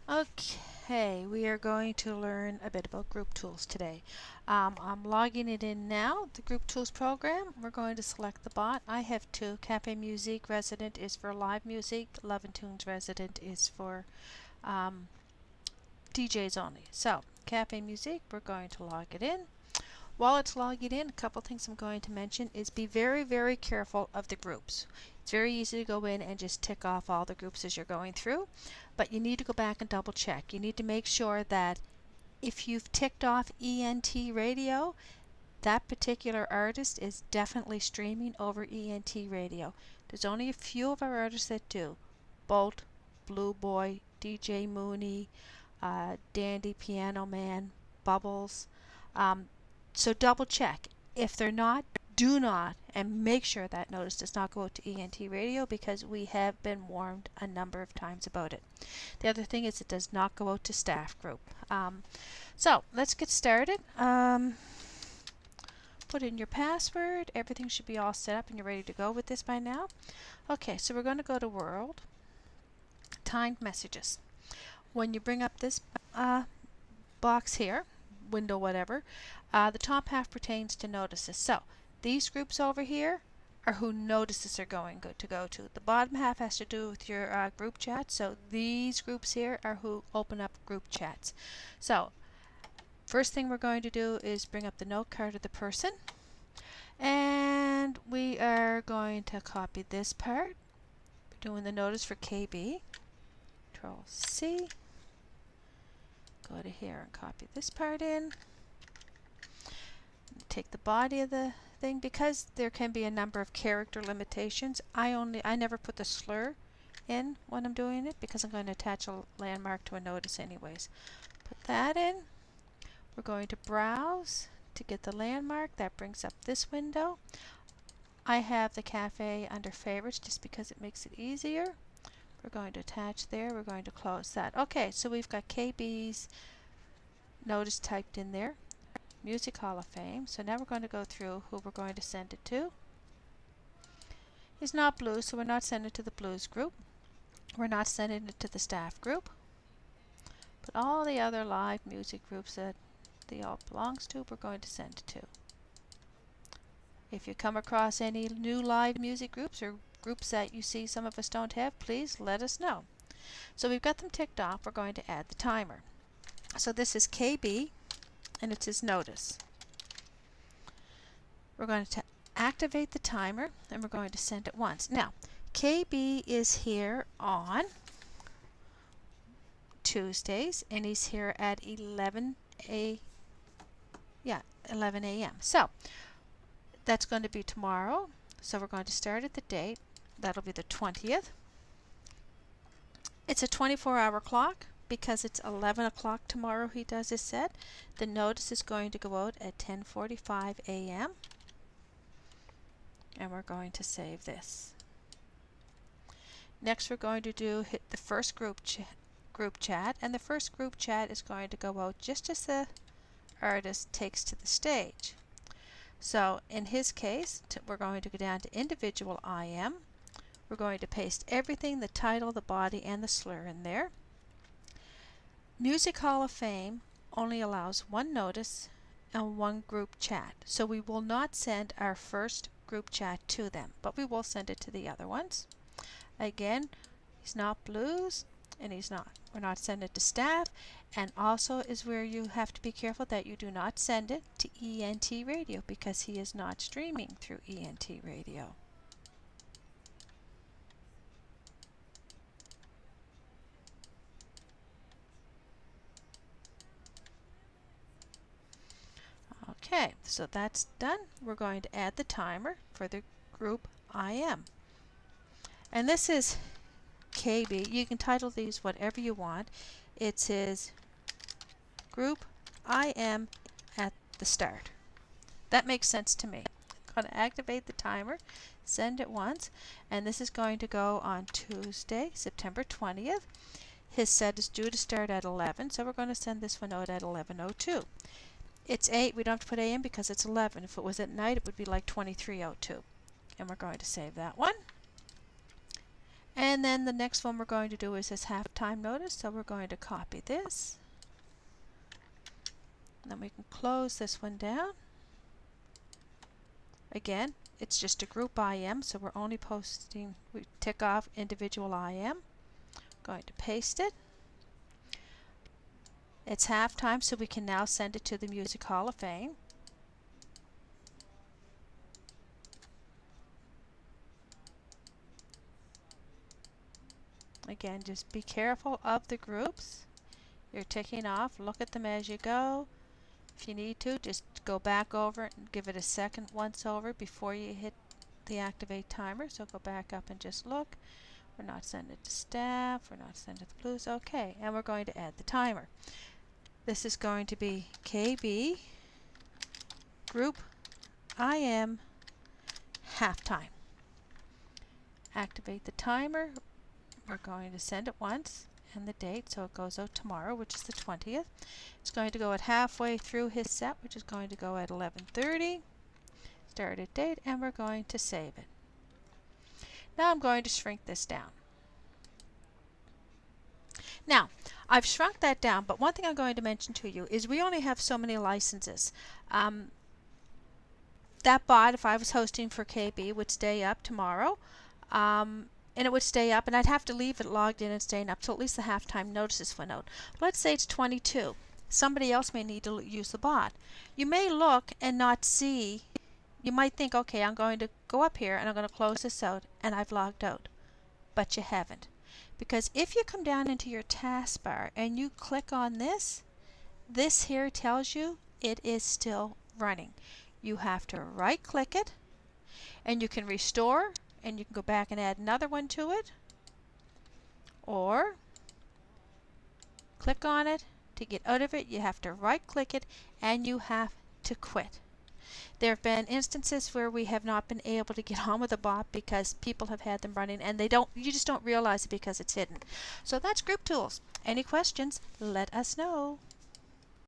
Okay, we are going to learn a bit about group tools today. I'm logging it in now, the group tools program. We're going to select the bot. I have two. Cafe Music Resident is for live music. Love and Tunes Resident is for um, DJs only. So, Cafe Music, we're going to log it in. While it's logging in, a couple things I'm going to mention is be very, very careful of the groups. It's very easy to go in and just tick off all the groups as you're going through, but you need to go back and double check. You need to make sure that if you've ticked off ENT radio, that particular artist is definitely streaming over ENT radio. There's only a few of our artists that do. Bolt, Blue Boy, DJ Mooney, Dandy Piano Man, Bubbles. So double check. If they're not, do not, and make sure that notice does not go out to ENT radio because we have been warned a number of times about it. The other thing is it does not go out to staff group. So let's get started. Put in your password. Everything should be all set up and you're ready to go with this by now. Okay, so we're going to go to World, Timed Messages. When you bring up this box here, window whatever, the top half pertains to notices. So these groups over here are who notices are going to go to. The bottom half has to do with your group chat. So these groups here are who open up group chats. So first thing we're going to do is bring up the note card of the person, and we are going to copy this part. We're doing the notice for KB. Control C. Go to here and copy this part in. Take the body of the thing. Because there can be a number of character limitations, I never put the slur in when I'm doing it because I'm going to attach a landmark to a notice anyways. Put that in. We're going to browse to get the landmark. That brings up this window. I have the cafe under favorites just because it makes it easier. We're going to attach there. We're going to close that. Okay, so we've got KB's notice typed in there. Music Hall of Fame. So now we're going to go through who we're going to send it to. He's not blues, so we're not sending it to the blues group. We're not sending it to the staff group. But all the other live music groups that they all belongs to, we're going to send it to. If you come across any new live music groups or groups that you see some of us don't have, please let us know. So we've got them ticked off. We're going to add the timer. So this is KB and it's his notice. We're going to activate the timer and we're going to send it once. Now KB is here on Tuesdays and he's here at 11 a.m. So that's going to be tomorrow. So we're going to start at the date. That'll be the 20th. It's a 24-hour clock because it's 11 o'clock tomorrow he does his set. The notice is going to go out at 10:45 a.m. and we're going to save this. Next we're going to hit the first group chat, and the first group chat is going to go out just as the artist takes to the stage. So in his case, we're going to go down to individual IM. We're going to paste everything, the title, the body, and the slur in there. Music Hall of Fame only allows one notice and one group chat. So we will not send our first group chat to them, but we will send it to the other ones. Again, he's not blues, and we're not sending it to staff, and also is where you have to be careful that you do not send it to ENT radio because he is not streaming through ENT radio. Okay, so that's done. We're going to add the timer for the group IM. And this is KB. You can title these whatever you want. It's his group IM at the start. That makes sense to me. I'm going to activate the timer, send it once, and this is going to go on Tuesday, September 20th. His set is due to start at 11, so we're going to send this one out at 11:02. It's 8. We don't have to put AM because it's 11. If it was at night, it would be like 23:02. And we're going to save that one. And then the next one we're going to do is this halftime notice. So we're going to copy this. And then we can close this one down. Again, it's just a group IM, so we're only posting, we tick off individual IM. Going to paste it. It's halftime, so we can now send it to the Music Hall of Fame. Again, just be careful of the groups you're ticking off. Look at them as you go. If you need to, just go back over it and give it a second once over before you hit the activate timer. So go back up and just look. We're not sending it to staff. We're not sending it to the blues. Okay, and we're going to add the timer. This is going to be KB group IM halftime. Activate the timer. We're going to send it once and the date, so it goes out tomorrow, which is the 20th. It's going to go at halfway through his set, which is going to go at 11:30. Started date, and we're going to save it. Now I'm going to shrink this down. Now, I've shrunk that down, but one thing I'm going to mention to you is we only have so many licenses. That bot, if I was hosting for KB, would stay up tomorrow. And it would stay up, and I'd have to leave it logged in and staying up till at least the halftime notices went out. Let's say it's 22. Somebody else may need to use the bot. You may look and not see. You might think, okay, I'm going to go up here and I'm going to close this out, and I've logged out. But you haven't. Because if you come down into your taskbar and you click on this, this here tells you it is still running. You have to right click it, and you can restore, and you can go back and add another one to it, or click on it. To get out of it, you have to right click it and you have to quit. There have been instances where we have not been able to get on with a bot because people have had them running and you just don't realize it because it's hidden. So that's Group Tools. Any questions? Let us know.